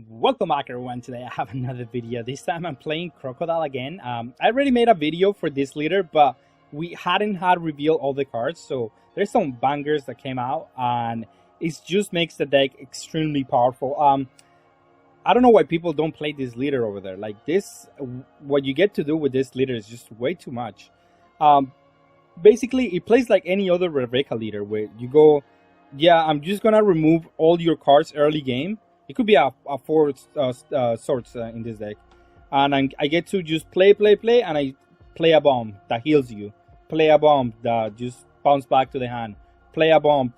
Welcome back everyone. Today I have another video. This time I'm playing Crocodile again. I already made a video for this leader, but we hadn't had revealed all the cards, so there's some bangers that came out and it just makes the deck extremely powerful. I don't know why people don't play this leader over there. Like this, what you get to do with this leader is just way too much. Basically it plays like any other Rebecca leader where you go, yeah, I'm just gonna remove all your cards early game. It could be a four swords in this deck. And I get to just play, and I play a bomb that heals you. Play a bomb that just bounce back to the hand. Play a bomb.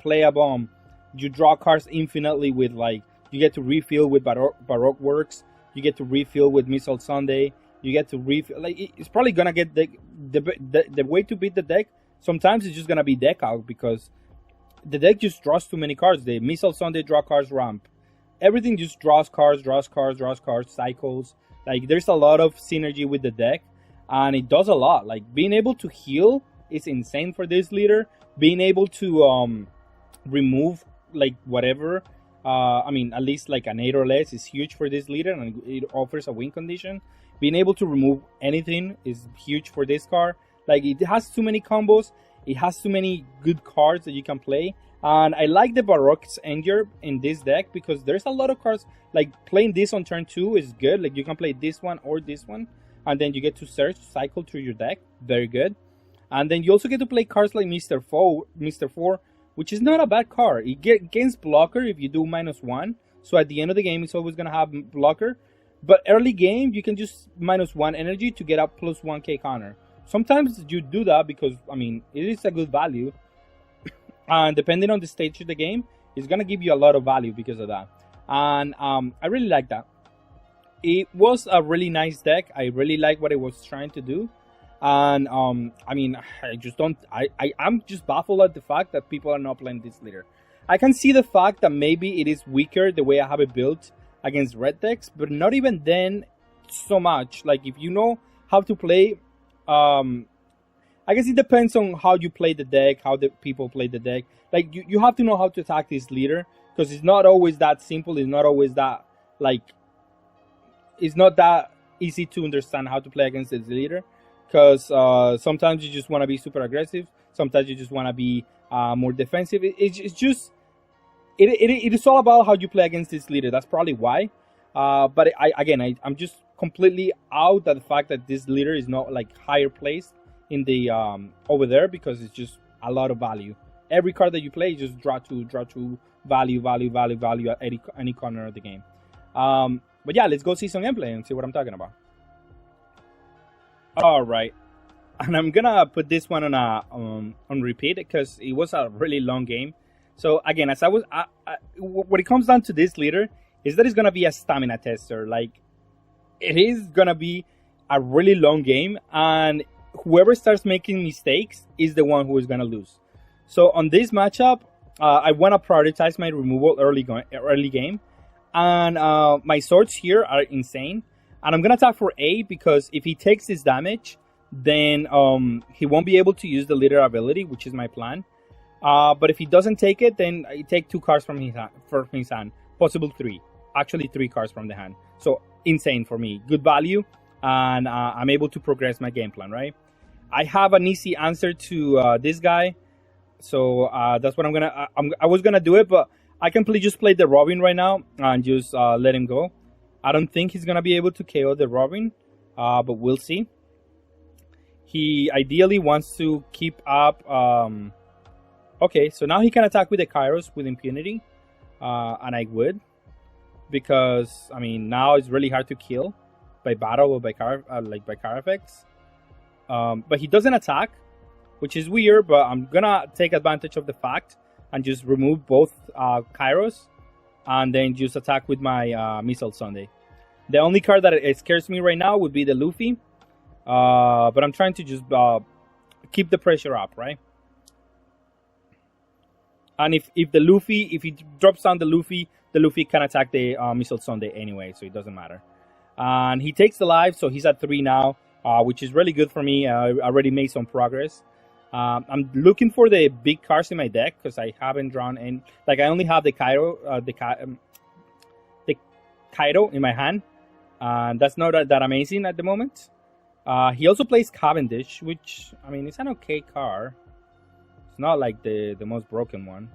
You draw cards infinitely with, like, you get to refill with Baroque Works. You get to refill with Missile Sunday. You get to refill. Like, it's probably gonna get the way to beat the deck. Sometimes it's just gonna be deck out because the deck just draws too many cards. The Missile Sunday draw cards ramp. Everything just draws cards, cycles. Like, there's a lot of synergy with the deck, and it does a lot. Like, being able to heal is insane for this leader. Being able to remove, like, whatever, I mean, at least like an 8 or less is huge for this leader, and it offers a win condition. Being able to remove anything is huge for this card. Like, it has too many combos. It has too many good cards that you can play. And I like the Baroque's Anger in this deck because there's a lot of cards. Like, playing this on turn 2 is good. Like, you can play this one or this one, and then you get to cycle through your deck. Very good. And then you also get to play cards like Mr. 4, which is not a bad card. It gains blocker if you do -1. So at the end of the game, it's always going to have blocker. But early game, you can just -1 energy to get up +1k counter. Sometimes you do that because, I mean, it is a good value. And depending on the stage of the game, it's going to give you a lot of value because of that. And I really like that. It was a really nice deck. I really like what it was trying to do. And I mean, I'm just baffled at the fact that people are not playing this leader. I can see the fact that maybe it is weaker the way I have it built against red decks, but not even then so much. Like, if you know how to play, I guess it depends on how you play the deck, how the people play the deck. Like, you have to know how to attack this leader, because it's not always that simple. It's not always that, like, it's not that easy to understand how to play against this leader, because sometimes you just want to be super aggressive. Sometimes you just want to be more defensive. It's just, it is all about how you play against this leader. That's probably why. But I'm just completely out at the fact that this leader is not, like, higher placed in the over there, because it's just a lot of value. Every card that you play, you just draw two, value at any corner of the game. But yeah, let's go see some gameplay and see what I'm talking about. All right, and I'm gonna put this one on repeat because it was a really long game. So again, as what it comes down to this leader is that it's gonna be a stamina tester. Like, it is gonna be a really long game, and whoever starts making mistakes is the one who is going to lose. So on this matchup, I want to prioritize my removal early game. And my swords here are insane. And I'm going to attack for 8 because if he takes this damage, then he won't be able to use the leader ability, which is my plan. But if he doesn't take it, then I take 2 cards from his hand. Possible 3. Actually 3 cards from the hand. So insane for me. Good value. And I'm able to progress my game plan, right? I have an easy answer to this guy, so that's what I was gonna do it, but I can just play the Robin right now and just let him go. I don't think he's gonna be able to KO the Robin, but we'll see. He ideally wants to keep up. Okay, so now he can attack with the Kairos with impunity, and I would, because I mean, now it's really hard to kill by battle or by card effects. But he doesn't attack, which is weird, but I'm gonna take advantage of the fact and just remove both Kairos and then just attack with my Missile Sunday. The only card that it scares me right now would be the Luffy, but I'm trying to just keep the pressure up, right? And if he drops down the Luffy can attack the Missile Sunday anyway, so it doesn't matter. And he takes the life, so he's at 3 now. Which is really good for me. I already made some progress. I'm looking for the big cards in my deck because I haven't drawn any. Like, I only have the Cairo, Kaido in my hand. That's not that amazing at the moment. He also plays Cavendish, which, I mean, it's an okay card. It's not like the most broken one.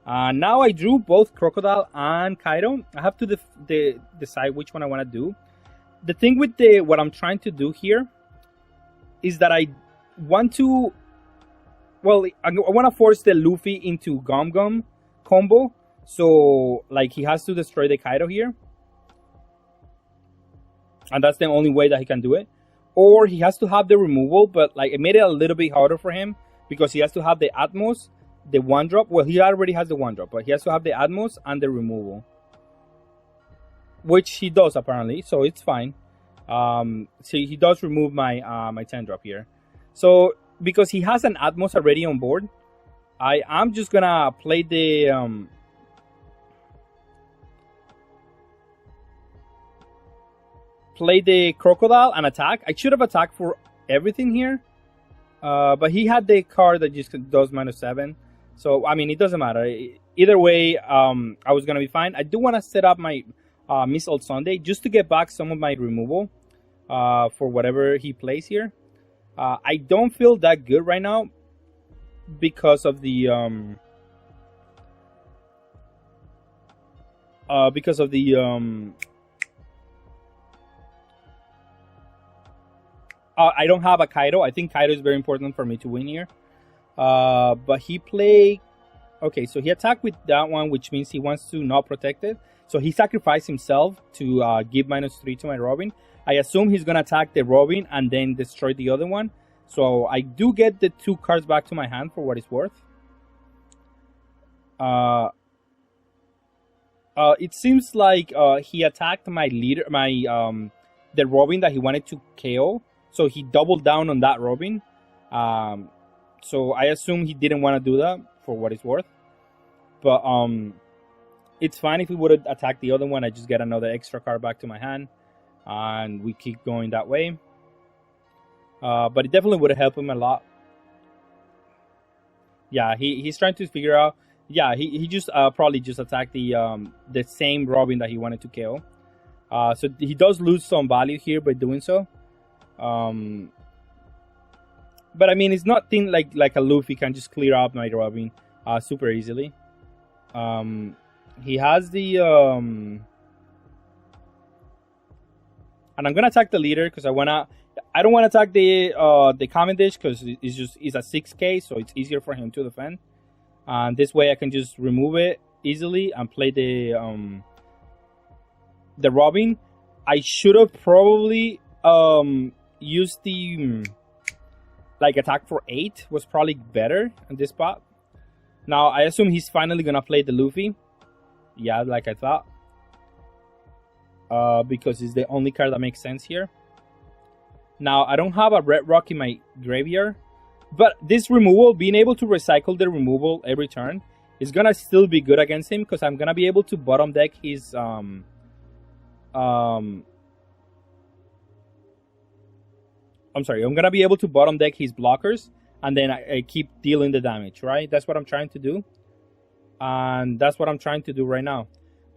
Now I drew both Crocodile and Kaido. I have to decide which one I want to do. The thing with what I'm trying to do here is that I want to... Well, I want to force the Luffy into Gum Gum combo. So, like, he has to destroy the Kaido here. And that's the only way that he can do it. Or he has to have the removal, but, like, it made it a little bit harder for him. Because he has to have the Atmos, the 1-drop. Well, he already has the 1-drop, but he has to have the Atmos and the removal. Which he does, apparently, so it's fine. So he does remove my my 10-drop here. So, because he has an Atmos already on board, I am just gonna play the... play the Crocodile and attack. I should have attacked for everything here. But he had the card that just does -7. So, I mean, it doesn't matter. Either way, I was going to be fine. I do want to set up my Miss Old Sunday just to get back some of my removal for whatever he plays here. I don't feel that good right now because of the... I don't have a Kaido. I think Kaido is very important for me to win here. But he played... Okay, so he attacked with that one, which means he wants to not protect it. So he sacrificed himself to give -3 to my Robin. I assume he's going to attack the Robin and then destroy the other one. So I do get the 2 cards back to my hand for what it's worth. It seems like he attacked my leader, the Robin that he wanted to KO. So he doubled down on that Robin. So I assume he didn't want to do that for what it's worth. But it's fine if he would have attacked the other one. I just get another extra card back to my hand. And we keep going that way. But it definitely would have helped him a lot. Yeah, he's trying to figure out... Yeah, he just probably just attacked the same Robin that he wanted to KO. So he does lose some value here by doing so. But I mean, it's not thing like a Luffy can just clear up my Robin super easily. He has the and I'm gonna attack the leader because I don't want to attack the Cavendish because it's a 6k, so it's easier for him to defend. And this way I can just remove it easily and play the Robin. I should have probably used the attack for 8 was probably better in this spot. Now I assume he's finally gonna play the Luffy. Yeah, like I thought. Because it's the only card that makes sense here. Now I don't have a Red Rock in my graveyard, but this removal, being able to recycle the removal every turn, is gonna still be good against him because I'm gonna be able to bottom deck his I'm gonna be able to bottom deck his blockers, and then I keep dealing the damage, right? That's what I'm trying to do. And that's what I'm trying to do right now.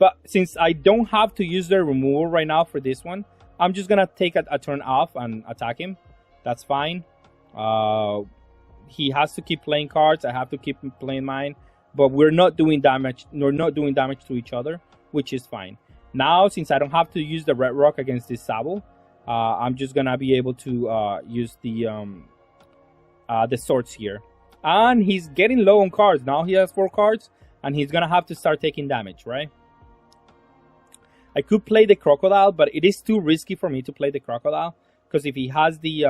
But since I don't have to use the removal right now for this one, I'm just gonna take a turn off and attack him. That's fine. He has to keep playing cards. I have to keep playing mine. But we're not doing damage. We're not doing damage to each other, which is fine. Now, since I don't have to use the Red Rock against this Sabo, I'm just gonna be able to use the swords here. And he's getting low on cards. Now he has 4 cards, and he's gonna have to start taking damage, right? I could play the Crocodile, but it is too risky for me to play the Crocodile, because if he has the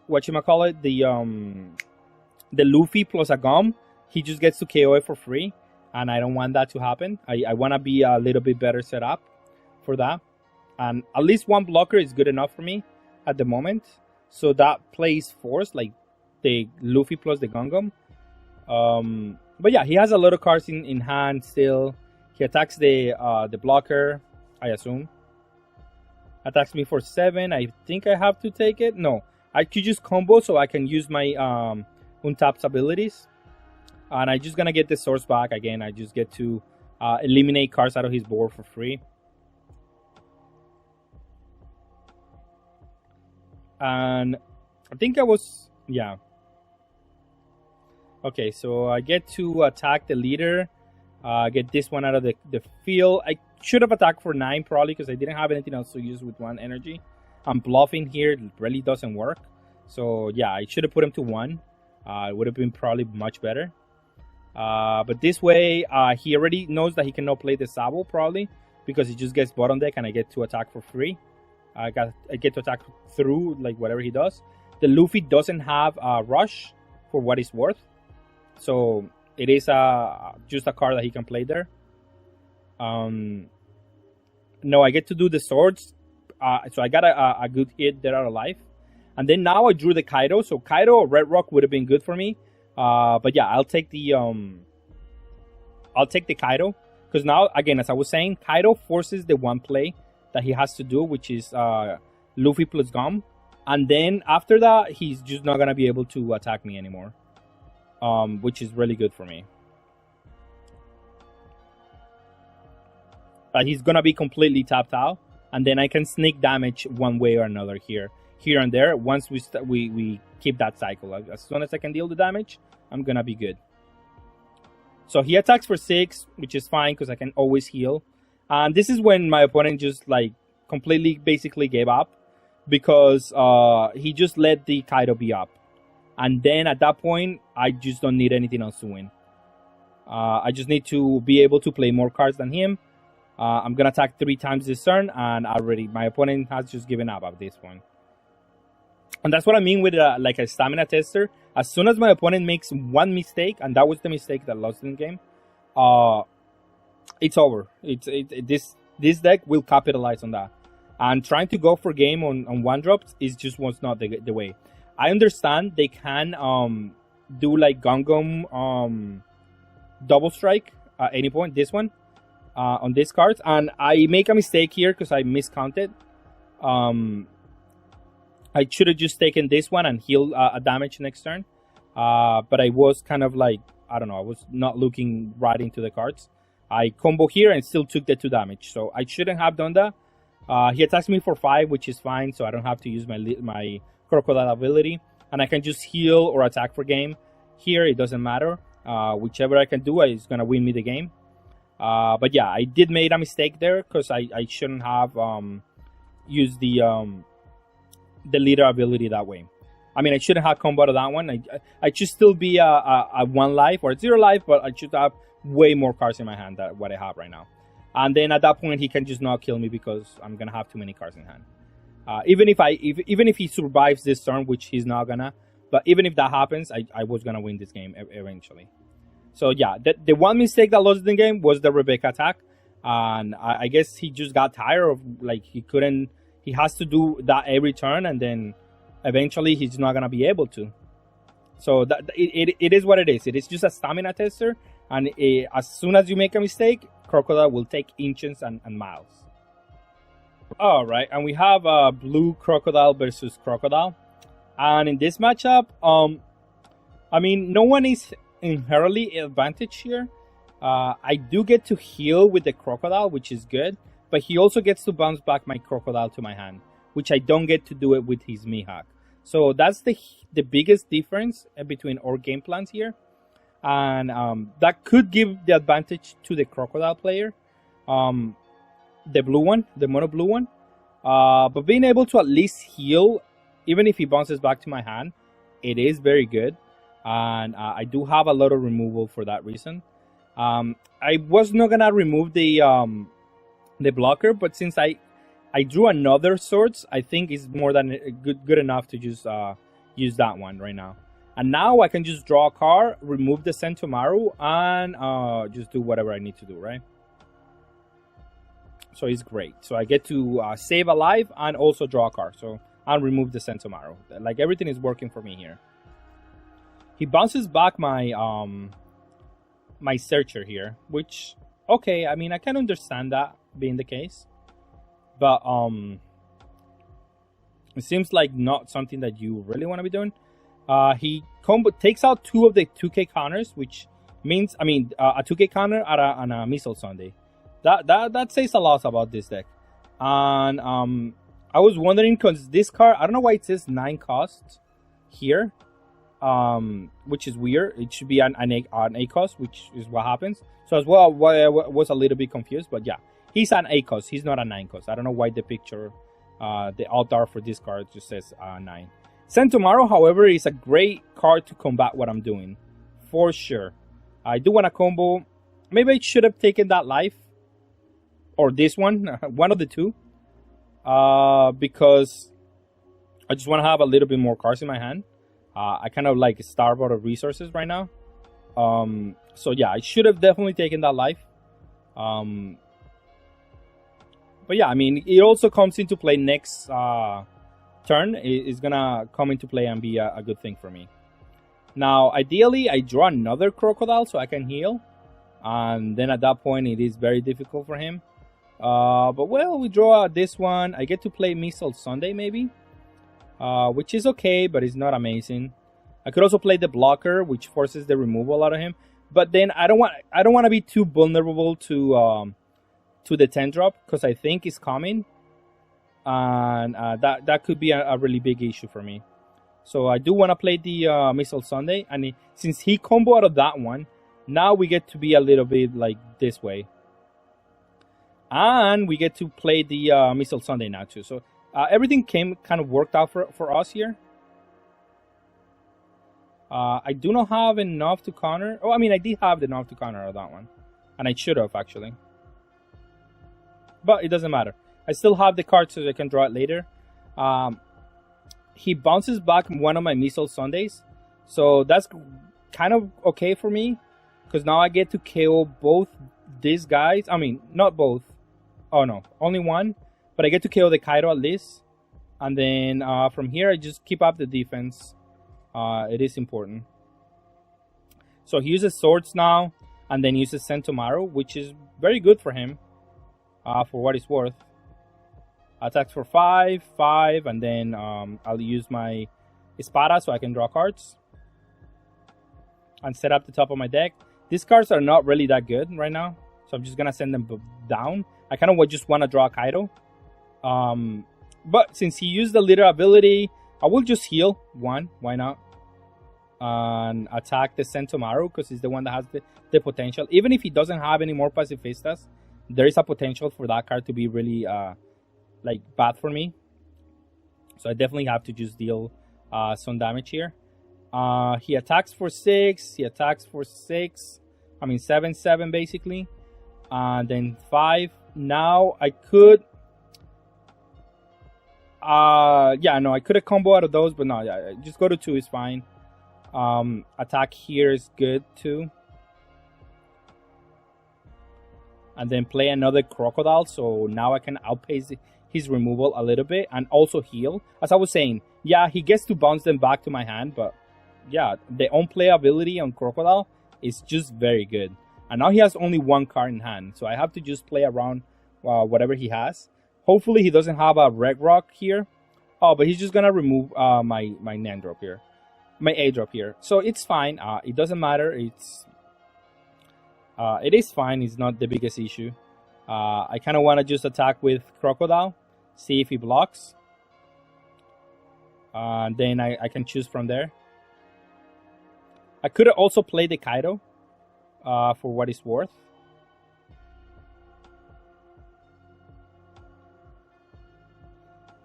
whatchamacallit, the Luffy plus a Gum, he just gets to KO it for free, and I don't want that to happen. I want to be a little bit better set up for that, and at least 1 blocker is good enough for me at the moment. So that plays force, like the Luffy plus the Gum Gum. But yeah, he has a lot of cards in hand still. He attacks the blocker, I assume. Attacks me for 7. I think I have to take it. No, I could just combo so I can use my untapped abilities. And I'm just gonna get the source back again. I just get to eliminate cards out of his board for free. And I think yeah. Okay, so I get to attack the leader. Get this one out of the field. I should have attacked for 9 probably because I didn't have anything else to use with 1 energy. I'm bluffing here. It really doesn't work. So yeah, I should have put him to 1. It would have been probably much better. But this way, he already knows that he cannot play the Sabo probably because he just gets bottom deck and I get to attack for free. I get to attack through like whatever he does. The Luffy doesn't have Rush for what it's worth. So it is just a card that he can play there. No, I get to do the swords. So I got a good hit there out of life. And then now I drew the Kaido. So Kaido or Red Rock would have been good for me. But yeah, I'll take the Kaido. Because now, again, as I was saying, Kaido forces the one play that he has to do, which is Luffy plus Gum. And then after that, he's just not going to be able to attack me anymore. Which is really good for me. He's going to be completely tapped out. And then I can sneak damage one way or another here and there. Once we keep that cycle. As soon as I can deal the damage, I'm going to be good. So he attacks for 6, which is fine because I can always heal. And this is when my opponent just like completely basically gave up. Because he just let the Kaido be up. And then at that point, I just don't need anything else to win. I just need to be able to play more cards than him. I'm going to attack 3 times this turn. And my opponent has just given up at this point. And that's what I mean with like a stamina tester. As soon as my opponent makes 1 mistake, and that was the mistake that lost in the game, it's over. This deck will capitalize on that. And trying to go for game on 1-drops was not the way. I understand they can do like Gum double strike at any point. This one on this card, and I make a mistake here because I miscounted. I should have just taken this one and healed a damage next turn. But I was kind of like, I don't know, I was not looking right into the cards. I combo here and still took the 2 damage. So I shouldn't have done that. He attacks me for 5, which is fine. So I don't have to use my Crocodile ability. And I can just heal or attack for game. Here, it doesn't matter. Whichever I can do is going to win me the game. But yeah, I did make a mistake there because I shouldn't have used the leader ability that way. I mean, I shouldn't have comboed that one. I should still be a 1 life or 0 life, but I should have way more cards in my hand than what I have right now. And then at that point, he can just not kill me because I'm gonna have too many cards in hand. Even if he survives this turn, which he's not gonna, but even if that happens, I was gonna win this game eventually. So yeah, the one mistake that lost the game was the Rebecca attack, and I guess he just got tired of like he has to do that every turn, and then eventually he's not gonna be able to. So it is what it is. It is just a stamina tester, and as soon as you make a mistake, Crocodile will take inches and miles. All right, and we have blue Crocodile versus Crocodile, and in this matchup, I mean, no one is inherently advantage here. I do get to heal with the Crocodile, which is good, but he also gets to bounce back my Crocodile to my hand, which I don't get to do it with his Mihawk. So that's the biggest difference between our game plans here. And that could give the advantage to the Crocodile player. The blue one, the mono blue one. But being able to at least heal, even if he bounces back to my hand, it is very good. And I do have a lot of removal for that reason. I was not going to remove the blocker, but since I drew another swords, I think it's more than good enough to just use that one right now. And now I can just draw a card, remove the Sentomaru, and just do whatever I need to do, right? So it's great. So I get to save a life and also draw a card. So I'll remove the Sentomaru. Like, everything is working for me here. He bounces back my my Searcher here, which, okay, I mean, I can understand that being the case. But it seems like not something that you really want to be doing. He takes out 2 of the 2K counters, which means, a 2K counter on a Missile Sunday. That says a lot about this deck. And I was wondering, because this card, I don't know why it says 9 costs here, which is weird. It should be an 8 cost, which is what happens. So as well, I was a little bit confused, but yeah, he's an 8 cost. He's not a 9 cost. I don't know why the picture, the alt art for this card just says 9. Sentomaro, however, is a great card to combat what I'm doing, for sure. I do want to combo. Maybe I should have taken that life, or this one, one of the two, because I just want to have a little bit more cards in my hand. I kind of like starve out of resources right now. So yeah, I should have definitely taken that life. But yeah, I mean, it also comes into play next turn. It's gonna come into play and be a good thing for me. Now, ideally, I draw another Crocodile so I can heal. And then at that point, it is very difficult for him. But well, we draw this one. I get to play Missile Sunday, maybe. Which is okay, but it's not amazing. I could also play the blocker, which forces the removal out of him. But then I don't want to be too vulnerable to the 10 drop, because I think it's coming. And that could be a really big issue for me. So I do want to play the Missile Sunday. And since he combo out of that one, now we get to be a little bit like this way. And we get to play the Missile Sunday now too. So everything kind of worked out for us here. I do not have enough to counter. Oh, I mean, I did have enough to counter on that one. And I should have, actually. But it doesn't matter. I still have the card so I can draw it later. He bounces back one of my Missile Sundays. So that's kind of okay for me. Because now I get to KO both these guys. I mean, not both. Oh, no. Only one. But I get to KO the Kaido at least. And then from here, I just keep up the defense. It is important. So he uses Swords now. And then uses Sentomaru, which is very good for him. For what it's worth. Attacks for 5, 5. And then I'll use my Espada so I can draw cards. And set up the top of my deck. These cards are not really that good right now. So I'm just going to send them down. I kind of just want to draw Kaido. But since he used the leader ability, I will just heal 1. Why not? And attack the Sentomaru because he's the one that has the potential. Even if he doesn't have any more Pacifistas, there is a potential for that card to be really like bad for me. So I definitely have to just deal some damage here. He attacks for 6. He attacks for 6. I mean 7, 7 basically. And then 5. Now I could. Yeah, no, I could have combo out of those, but no, yeah, just go to 2 is fine. Attack here is good too. And then play another Crocodile, so now I can outpace his removal a little bit and also heal. As I was saying, yeah, he gets to bounce them back to my hand, but yeah, the unplayability on Crocodile is just very good. And now he has only 1 card in hand, so I have to just play around whatever he has. Hopefully he doesn't have a Red Rock here. Oh, but he's just gonna remove my Nan drop here, my A drop here. So it's fine. It doesn't matter. It is fine. It's not the biggest issue. I kind of want to just attack with Crocodile, see if he blocks. Then I can choose from there. I could also play the Kaido for what it's worth.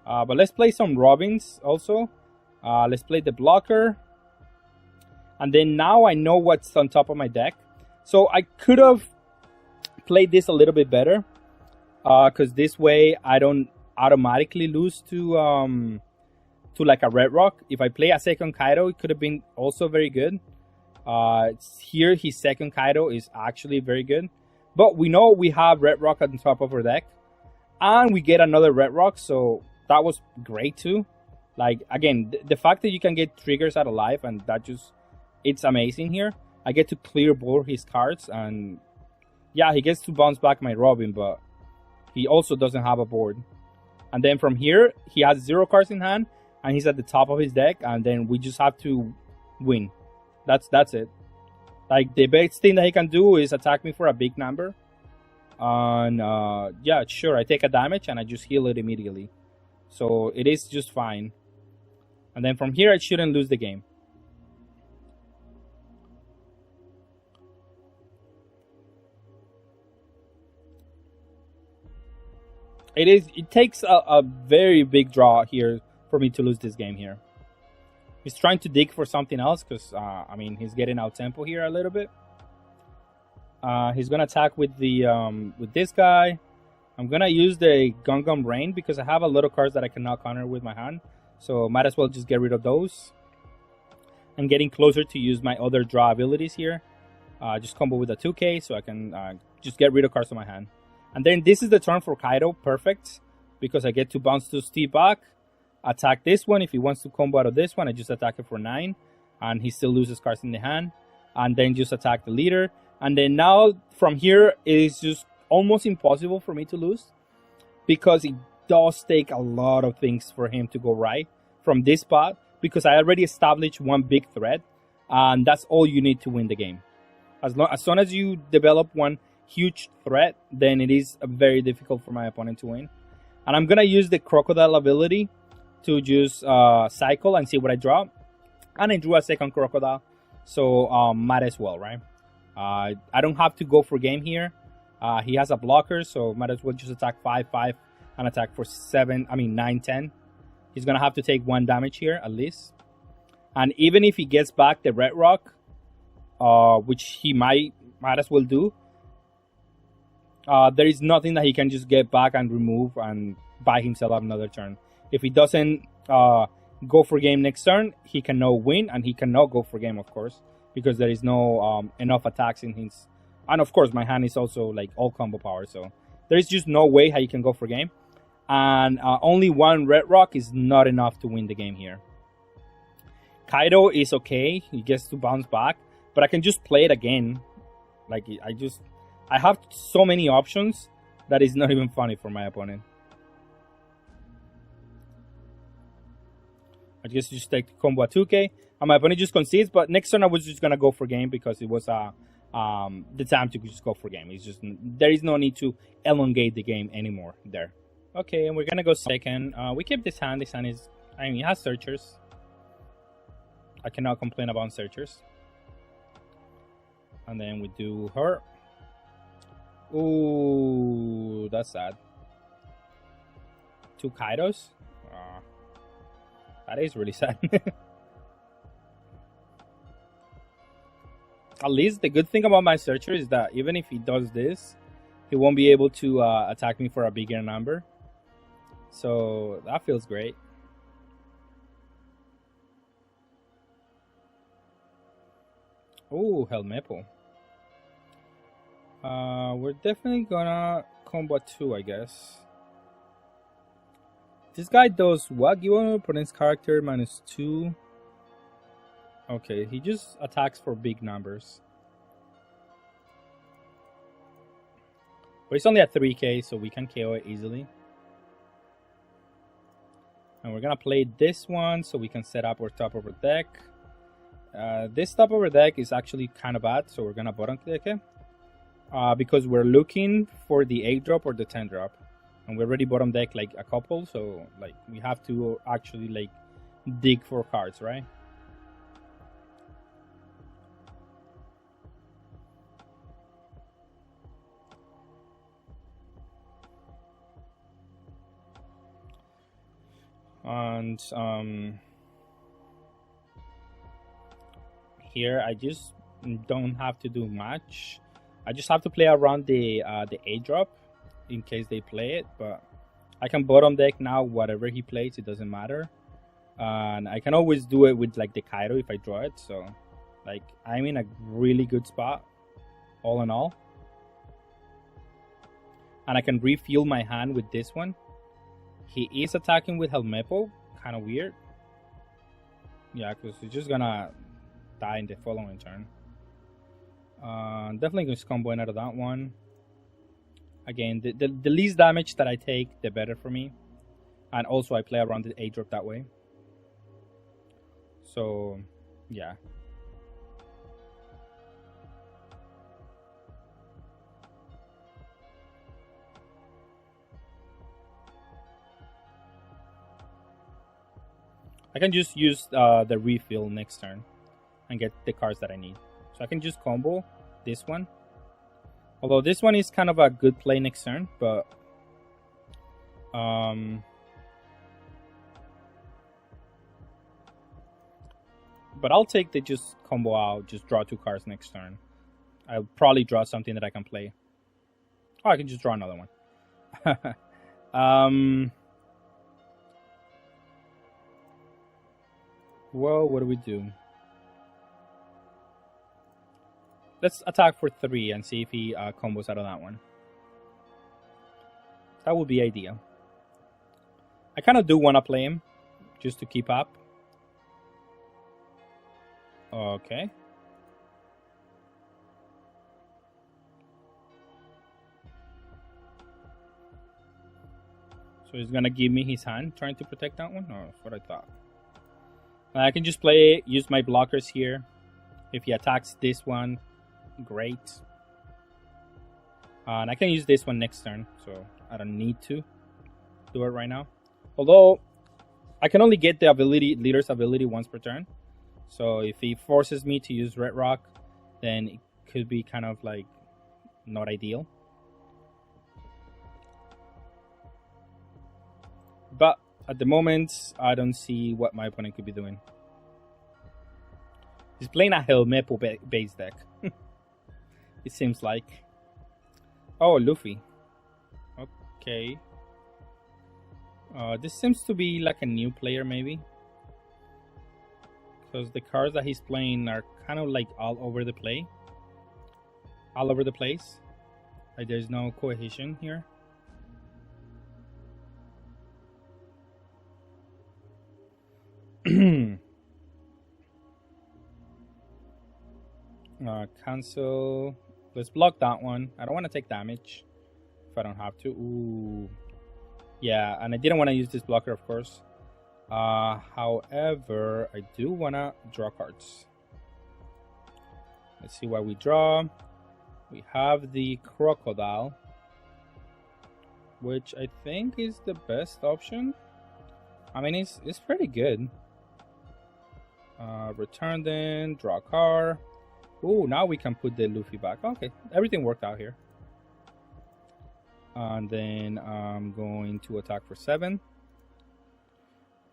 But let's play some Robins also. Let's play the blocker. And then now I know what's on top of my deck. So I could have played this a little bit better. Because this way I don't automatically lose to like a Red Rock. If I play a second Kaido, it could have been also very good. Here his second Kaido is actually very good. But we know we have Red Rock on top of our deck. And we get another Red Rock, so that was great too. Like, again, the fact that you can get triggers out of life, and that just, it's amazing here. I get to clear both his cards, and yeah, he gets to bounce back my Robin, but he also doesn't have a board. And then from here, he has 0 cards in hand, and he's at the top of his deck, and then we just have to win. That's it. Like, the best thing that he can do is attack me for a big number. And yeah, sure, I take a damage and I just heal it immediately. So it is just fine. And then from here, I shouldn't lose the game. It takes a very big draw here for me to lose this game here. He's trying to dig for something else because, I mean, he's getting out tempo here a little bit. He's gonna attack with the with this guy. I'm gonna use the Gungam Rain because I have a lot of cards that I cannot counter with my hand. So might as well just get rid of those. I'm getting closer to use my other draw abilities here. Just combo with a 2K so I can just get rid of cards on my hand. And then this is the turn for Kaido, perfect, because I get to bounce to Steve back, attack this one. If he wants to combo out of this one, I just attack it for 9, and he still loses cards in the hand. And then just attack the leader. And then now, from here, it is just almost impossible for me to lose, because it does take a lot of things for him to go right from this spot, because I already established one big threat, and that's all you need to win the game. As soon as you develop one huge threat, then it is very difficult for my opponent to win. And I'm gonna use the Crocodile ability to just cycle and see what I draw. And I drew a second Crocodile, so might as well, right? I don't have to go for game here. He has a blocker, so might as well just attack 5-5 and attack for 9-10. He's gonna have to take 1 damage here at least. And even if he gets back the Red Rock, which he might as well do, there is nothing that he can just get back and remove and buy himself up another turn. If he doesn't go for game next turn, he cannot win, and he cannot go for game, of course, because there is no enough attacks in his. And of course, my hand is also like all combo power, so there is just no way how you can go for game. And only 1 Red Rock is not enough to win the game here. Kaido is okay; he gets to bounce back, but I can just play it again. Like, I have so many options that is not even funny for my opponent. I guess just take combo at 2K, and my opponent just concedes. But next turn I was just gonna go for game because it was the time to just go for game. It's just, there is no need to elongate the game anymore there. Okay, and we're gonna go second. We keep this hand. This hand is, I mean, it has searchers. I cannot complain about searchers. And then we do her. Ooh, that's sad. 2 Kaidos. That is really sad. At least the good thing about my searcher is that even if he does this, he won't be able to attack me for a bigger number. So that feels great. Oh, Helmepo. We're definitely gonna combo 2, I guess. This guy does what? Give an opponent's character -2. Okay, he just attacks for big numbers. But it's only at 3K, so we can KO it easily. And we're gonna play this one so we can set up our top of our deck. This top of our deck is actually kind of bad, so we're gonna bottom click it. Because we're looking for the 8-drop or the 10-drop. And we already bottom deck like a couple, so like we have to actually like dig for cards, right? And here I just don't have to do much. I just have to play around the 8-drop in case they play it, but I can bottom deck now whatever he plays, it doesn't matter. And I can always do it with like the Kaido if I draw it, so like I'm in a really good spot all in all. And I can refuel my hand with this one. He is attacking with Helmepo, kind of weird. Yeah, because he's just gonna die in the following turn. Definitely going to combo out of that one. Again, the least damage that I take, the better for me. And also I play around the 8-drop that way. So, yeah. I can just use the refill next turn and get the cards that I need. So I can just combo this one. Although this one is kind of a good play next turn, but I'll take the just combo out, just draw 2 cards next turn. I'll probably draw something that I can play. Oh, I can just draw another one. Well, what do we do? Let's attack for 3 and see if he combos out of that one. That would be ideal. I kind of do want to play him just to keep up. Okay. So he's gonna give me his hand, trying to protect that one? Oh, that's what I thought. I can just use my blockers here. If he attacks this one, great. And I can use this one next turn, so I don't need to do it right now. Although, I can only get the leader's ability once per turn. So if he forces me to use Red Rock, then it could be kind of like not ideal. But at the moment, I don't see what my opponent could be doing. He's playing a Helmepo base deck. It seems like. Oh, Luffy. Okay. This seems to be like a new player, maybe. Because the cards that he's playing are kind of like all over the place. Like there's no cohesion here. Cancel. Let's block that one. I don't want to take damage if I don't have to. Ooh. Yeah, and I didn't want to use this blocker, of course. However, I do want to draw cards. Let's see what we draw. We have the Crocodile, which I think is the best option. I mean, it's pretty good. Return then, draw a card. Ooh, now we can put the Luffy back. Okay, everything worked out here. And then I'm going to attack for 7.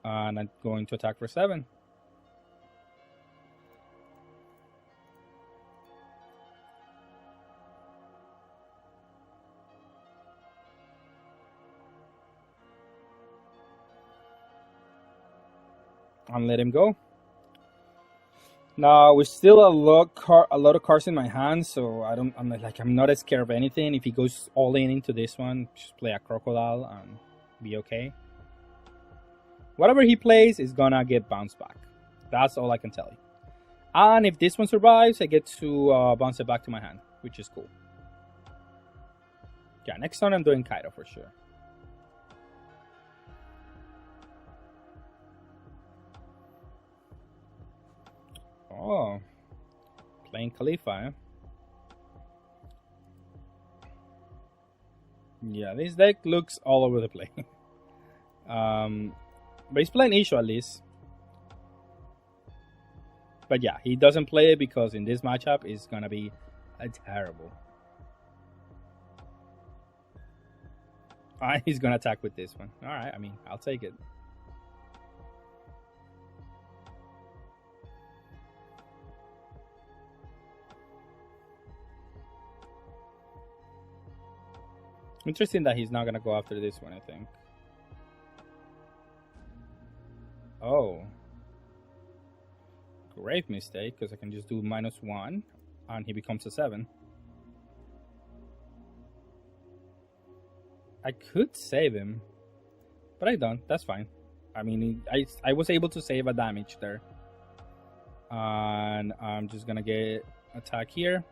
And I'm going to attack for 7. And let him go. Now, with still a lot of cards in my hand, so I'm not as scared of anything. If he goes all in into this one, just play a Crocodile and be okay. Whatever he plays is gonna get bounced back. That's all I can tell you. And if this one survives, I get to bounce it back to my hand, which is cool. Yeah, next turn I'm doing Kaido for sure. Oh, playing Khalifa, eh? Yeah, this deck looks all over the place. But he's playing Isho at least. But yeah, he doesn't play it because in this matchup it's gonna be terrible. He's gonna attack with this one. Alright, I mean, I'll take it. Interesting that he's not gonna go after this one, I think. Oh. Grave mistake, because I can just do -1 and he becomes a 7. I could save him, but I don't. That's fine. I mean, I was able to save a damage there. And I'm just gonna get attack here.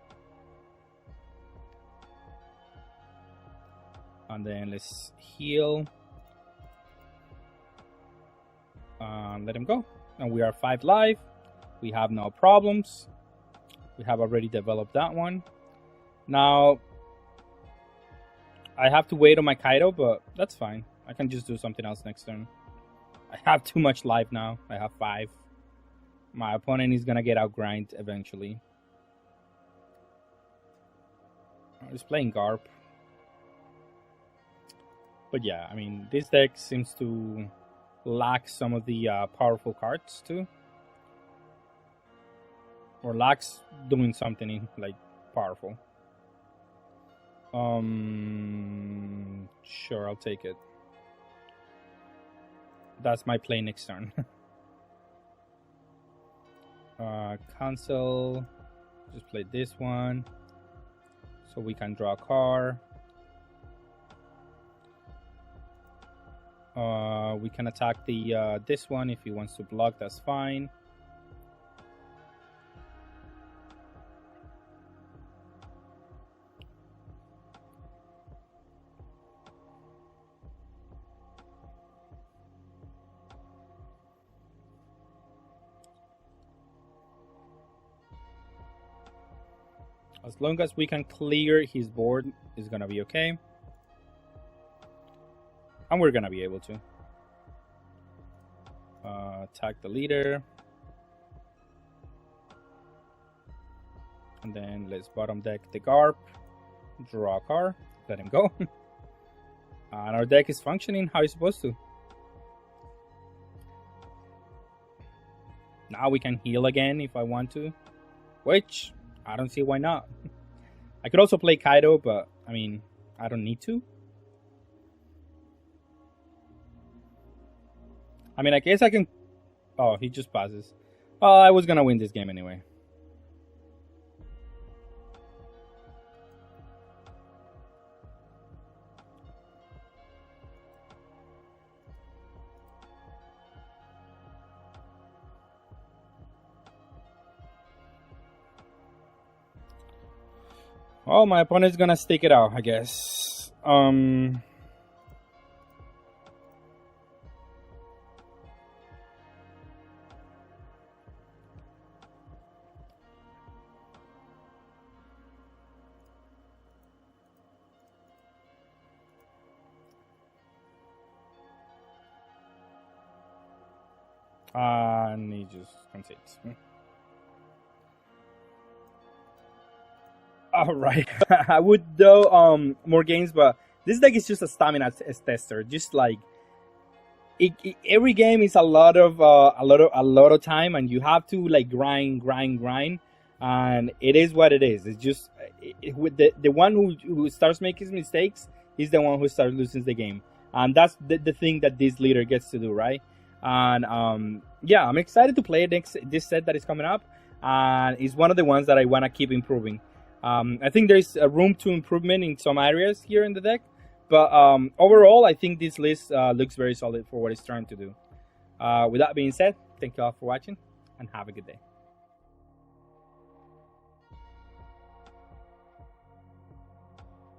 And then let's heal. Let him go. and we are 5 life. We have no problems. We have already developed that one. Now, I have to wait on my Kaido, but that's fine. I can just do something else next turn. I have too much life now. I have 5. My opponent is gonna get outgrind eventually. I'm just playing Garp. But yeah, I mean, this deck seems to lack some of the powerful cards too. Or lacks doing something in, like, powerful. Sure, I'll take it. That's my play next turn. Cancel. Just play this one. So we can draw a card. We can attack the this one if he wants to block, that's fine. As long as we can clear his board, it's gonna be okay. And we're gonna be able to. Attack the leader. And then let's bottom deck the Garp. Draw a card. Let him go. And our deck is functioning how it's supposed to. Now we can heal again if I want to. Which, I don't see why not. I could also play Kaido, but, I mean, I don't need to. I mean, I guess I can... Oh, he just passes. Oh, I was gonna win this game anyway. Oh, my opponent's gonna stick it out, I guess. And he just concedes. Alright. I would do more games, but this deck is just a stamina tester. Just like every game is a lot of time, and you have to like grind, and it is what it is. It's just with the one who starts making mistakes is the one who starts losing the game, and that's the thing that this leader gets to do, right? And yeah, I'm excited to play this set that is coming up, and it's one of the ones that I want to keep improving. I think there's a room to improvement in some areas here in the deck, but overall I think this list looks very solid for what it's trying to do. With that being said, thank you all for watching and have a good day.